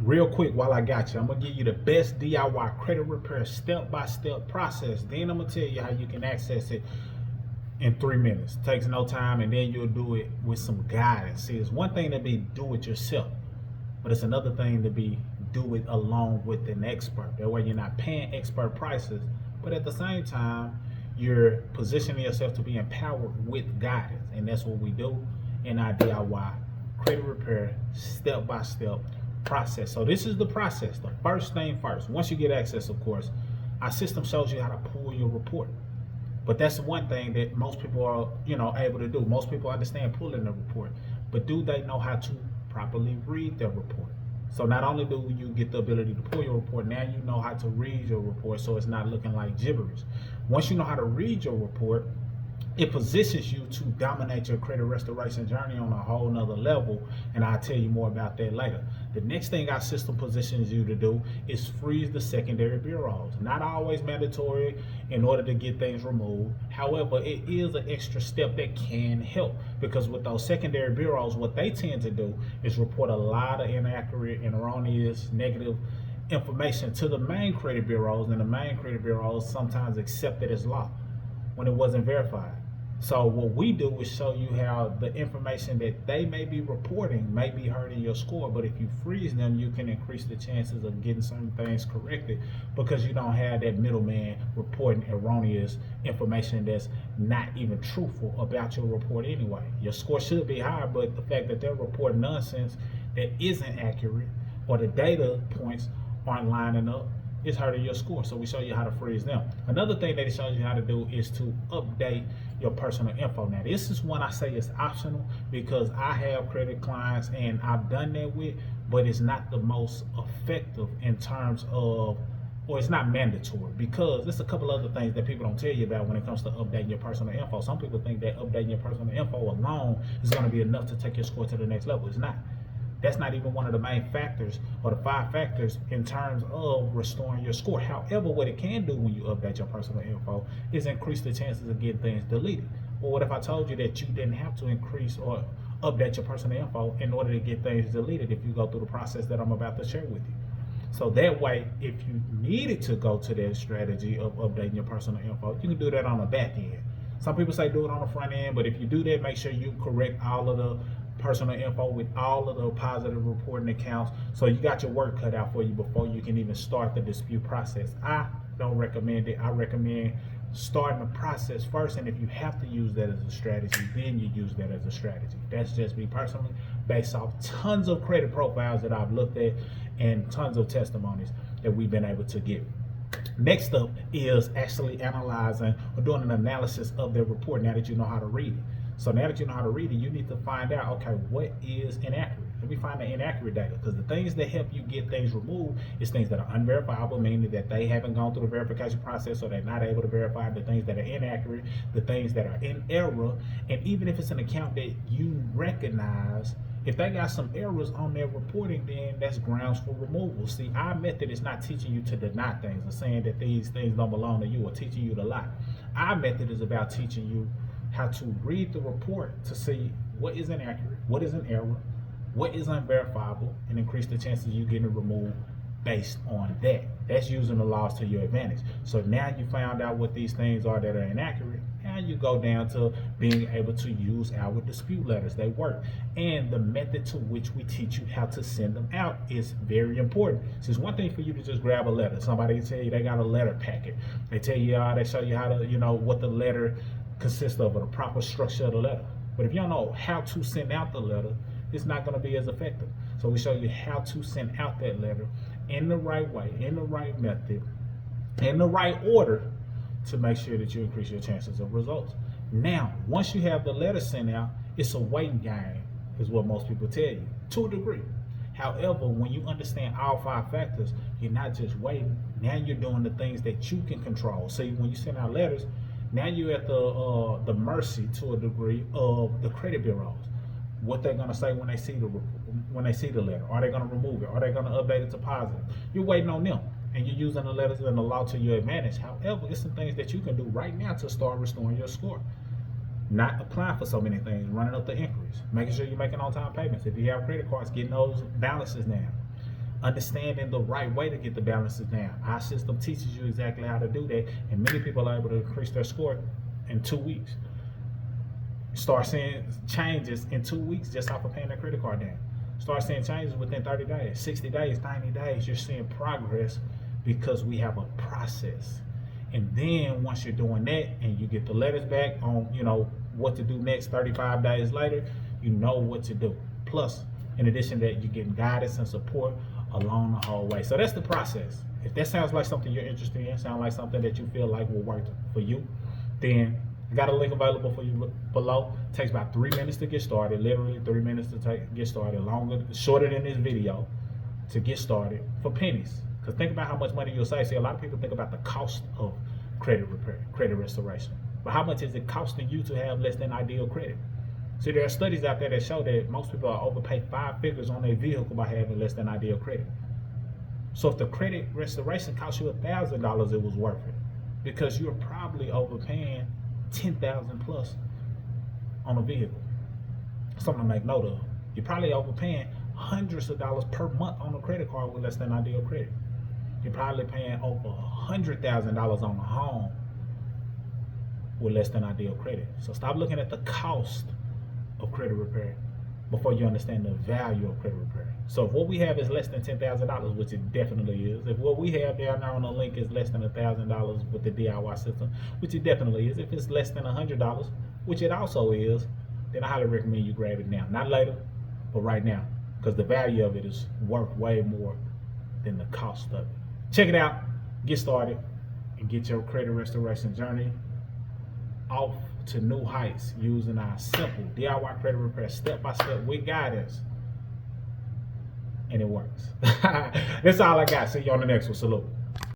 Real quick while I got you, I'm gonna give you the best DIY credit repair step-by-step process. Then I'm gonna tell you how you can access it in 3 minutes. Takes no time, and then you'll do it with some guidance. See, it's one thing to be do it yourself, but it's another thing to be do it along with an expert. That way you're not paying expert prices, but at the same time, you're positioning yourself to be empowered with guidance. And that's what we do in our DIY credit repair step-by-step process. So this is the process. The first thing first, once you get access, of course, our system shows you how to pull your report. But that's one thing that most people are, able to do. Most people understand pulling the report, but do they know how to properly read their report? So not only do you get the ability to pull your report, now you know how to read your report so it's not looking like gibberish. Once you know how to read your report, it positions you to dominate your credit restoration journey on a whole nother level, and I'll tell you more about that later. The next thing our system positions you to do is freeze the secondary bureaus. Not always mandatory in order to get things removed. However, it is an extra step that can help, because with those secondary bureaus, what they tend to do is report a lot of inaccurate and erroneous negative information to the main credit bureaus, and the main credit bureaus sometimes accept it as law when it wasn't verified. So what we do is show you how the information that they may be reporting may be hurting your score, but if you freeze them, you can increase the chances of getting certain things corrected, because you don't have that middleman reporting erroneous information that's not even truthful about your report anyway. Your score should be higher, but the fact that they're reporting nonsense that isn't accurate, or the data points aren't lining up, is hurting your score. So we show you how to freeze them. Another thing that it shows you how to do is to update your personal info. Now this is one I say is optional, because I have credit clients and I've done that with, but it's not the most effective in terms of, or it's not mandatory, because there's a couple other things that people don't tell you about when it comes to updating your personal info. Some people think that updating your personal info alone is going to be enough to take your score to the next level. It's not. That's not even one of the main factors or the 5 factors in terms of restoring your score. However, what it can do when you update your personal info is increase the chances of getting things deleted. Well, what if I told you that you didn't have to increase or update your personal info in order to get things deleted if you go through the process that I'm about to share with you? So that way, if you needed to go to that strategy of updating your personal info, you can do that on the back end. Some people say do it on the front end, but if you do that, make sure you correct all of the personal info with all of the positive reporting accounts, so you got your work cut out for you before you can even start the dispute process. I don't recommend it. I recommend starting the process first, and if you have to use that as a strategy, then you use that as a strategy. That's just me personally, based off tons of credit profiles that I've looked at and tons of testimonies that we've been able to get. Next up is actually analyzing or doing an analysis of their report now that you know how to read it. So now that you know how to read it, you need to find out, okay, what is inaccurate? Let me find the inaccurate data, because the things that help you get things removed is things that are unverifiable, meaning that they haven't gone through the verification process, so they're not able to verify. The things that are inaccurate, the things that are in error, and even if it's an account that you recognize, if they got some errors on their reporting, then that's grounds for removal. See, our method is not teaching you to deny things or saying that these things don't belong to you or teaching you to lie. Our method is about teaching you how to read the report to see what is inaccurate, what is an error, what is unverifiable, and increase the chances of you getting it removed based on that. That's using the laws to your advantage. So now you found out what these things are that are inaccurate. Now you go down to being able to use our dispute letters. They work. And the method to which we teach you how to send them out is very important. So it's one thing for you to just grab a letter. Somebody tell you they got a letter packet. They tell you, they show you how to, what the letter consists of, or the proper structure of the letter. But if you don't know how to send out the letter, it's not going to be as effective. So we show you how to send out that letter in the right way, in the right method, in the right order, to make sure that you increase your chances of results. Now, once you have the letter sent out, it's a waiting game, is what most people tell you, to a degree. However, when you understand all 5 factors, you're not just waiting. Now you're doing the things that you can control. See, when you send out letters, now you're at the mercy, to a degree, of the credit bureaus. What they're gonna say when they see the letter. Are they gonna remove it? Are they gonna update it to positive? You're waiting on them, and you're using the letters and the law to your advantage. However, it's some things that you can do right now to start restoring your score. Not applying for so many things, running up the inquiries, making sure you're making on-time payments. If you have credit cards, getting those balances down. understanding the right way to get the balances down. Our system teaches you exactly how to do that, and many people are able to increase their score in 2 weeks. Start seeing changes in 2 weeks just off of paying their credit card down. Start seeing changes within 30 days, 60 days, 90 days. You're seeing progress because we have a process. And then once you're doing that and you get the letters back on, what to do next 35 days later, you know what to do. Plus, in addition to that, you're getting guidance and support along the whole way. So that's the process. If that sounds like something you're interested in, sounds like something that you feel like will work for you, then I got a link available for you below. It takes about 3 minutes to get started, literally 3 minutes to get started, shorter than this video to get started for pennies. Because think about how much money you'll save. See, a lot of people think about the cost of credit repair, credit restoration. But how much is it costing you to have less than ideal credit? See, there are studies out there that show that most people are overpaid 5 figures on their vehicle by having less than ideal credit. So if the credit restoration cost you $1,000, it was worth it, because you're probably overpaying $10,000 plus on a vehicle. Something to make note of. You're probably overpaying hundreds of dollars per month on a credit card with less than ideal credit. You're probably paying over $100,000 on a home with less than ideal credit. So stop looking at the cost of credit repair before you understand the value of credit repair. So if what we have is less than $10,000, which it definitely is, if what we have down there on the link is less than $1,000 with the DIY system, which it definitely is, if it's less than $100, which it also is, then I highly recommend you grab it now. Not later, but right now, because the value of it is worth way more than the cost of it. Check it out, get started, and get your credit restoration journey off to new heights using our simple DIY credit repair step-by-step with guidance. And it works. That's all I got. See you on the next one. Salute.